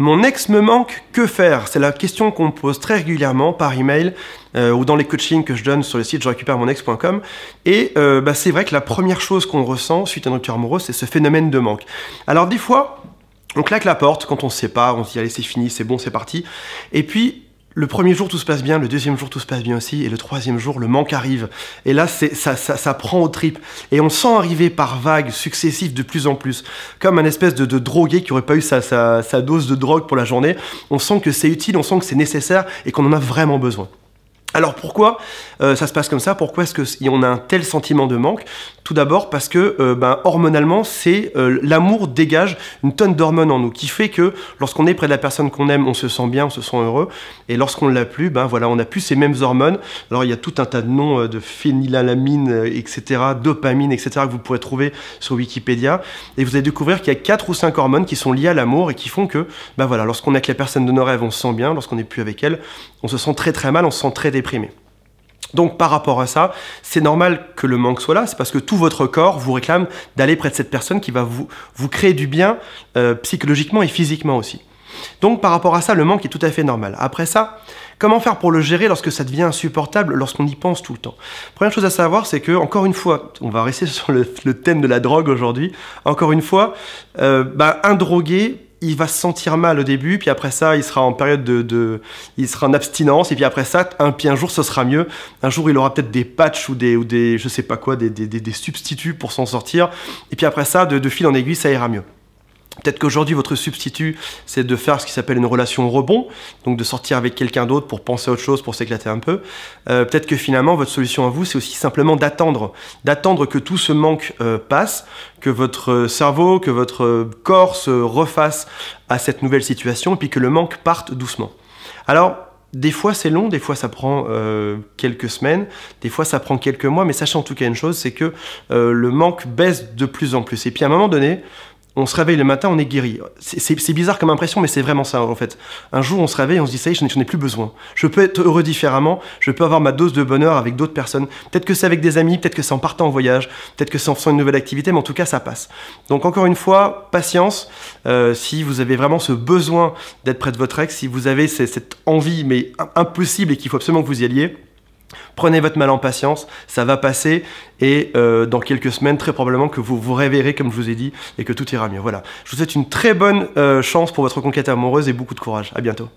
Mon ex me manque, que faire? C'est la question qu'on me pose très régulièrement par email ou dans les coachings que je donne sur le site je récupère mon ex.com. Et c'est vrai que la première chose qu'on ressent suite à une rupture amoureuse, c'est ce phénomène de manque. Alors des fois, on claque la porte quand on se sépare, on se dit allez c'est fini, c'est bon, c'est parti. Et puis le premier jour tout se passe bien, le deuxième jour tout se passe bien aussi, et le troisième jour le manque arrive. Et là ça prend aux tripes. Et on sent arriver par vagues successives de plus en plus, comme un espèce de drogué qui aurait pas eu sa dose de drogue pour la journée. On sent que c'est utile, on sent que c'est nécessaire et qu'on en a vraiment besoin. Alors pourquoi ça se passe comme ça? Pourquoi est-ce qu'on a un tel sentiment de manque? Tout d'abord parce que hormonalement, l'amour dégage une tonne d'hormones en nous, qui fait que lorsqu'on est près de la personne qu'on aime, on se sent bien, on se sent heureux, et lorsqu'on ne l'a plus, on n'a plus ces mêmes hormones. Alors il y a tout un tas de noms de phénylalamine, etc., dopamine, etc., que vous pourrez trouver sur Wikipédia, et vous allez découvrir qu'il y a 4 ou 5 hormones qui sont liées à l'amour et qui font que, lorsqu'on est avec la personne de nos rêves, on se sent bien, lorsqu'on n'est plus avec elle, on se sent très très mal, on se sent très déprimé. Donc par rapport à ça, c'est normal que le manque soit là, c'est parce que tout votre corps vous réclame d'aller près de cette personne qui va vous créer du bien psychologiquement et physiquement aussi. Donc par rapport à ça, le manque est tout à fait normal. Après ça, comment faire pour le gérer lorsque ça devient insupportable, lorsqu'on y pense tout le temps? Première chose à savoir, c'est que, encore une fois, on va rester sur le thème de la drogue aujourd'hui, encore une fois, un drogué, il va se sentir mal au début, puis après ça, il sera en période il sera en abstinence, et puis après ça, un jour, ce sera mieux. Un jour, il aura peut-être des patchs ou des je sais pas quoi, des substituts pour s'en sortir. Et puis après ça, de fil en aiguille, ça ira mieux. Peut-être qu'aujourd'hui, votre substitut, c'est de faire ce qui s'appelle une relation rebond, donc de sortir avec quelqu'un d'autre pour penser à autre chose, pour s'éclater un peu. Peut-être que finalement, votre solution à vous, c'est aussi simplement d'attendre que tout ce manque passe, que votre cerveau, que votre corps se refasse à cette nouvelle situation, et puis que le manque parte doucement. Alors, des fois c'est long, des fois ça prend quelques semaines, des fois ça prend quelques mois, mais sachez en tout cas une chose, c'est que le manque baisse de plus en plus. Et puis à un moment donné, on se réveille le matin, on est guéri. C'est bizarre comme impression, mais c'est vraiment ça en fait. Un jour, on se réveille, on se dit ça y est, j'en ai plus besoin. Je peux être heureux différemment, je peux avoir ma dose de bonheur avec d'autres personnes. Peut-être que c'est avec des amis, peut-être que c'est en partant en voyage, peut-être que c'est en faisant une nouvelle activité, mais en tout cas, ça passe. Donc encore une fois, patience. Si vous avez vraiment ce besoin d'être près de votre ex, si vous avez cette envie, mais impossible et qu'il faut absolument que vous y alliez, prenez votre mal en patience, ça va passer et dans quelques semaines, très probablement que vous vous réveillerez comme je vous ai dit et que tout ira mieux. Voilà. Je vous souhaite une très bonne chance pour votre conquête amoureuse et beaucoup de courage. À bientôt.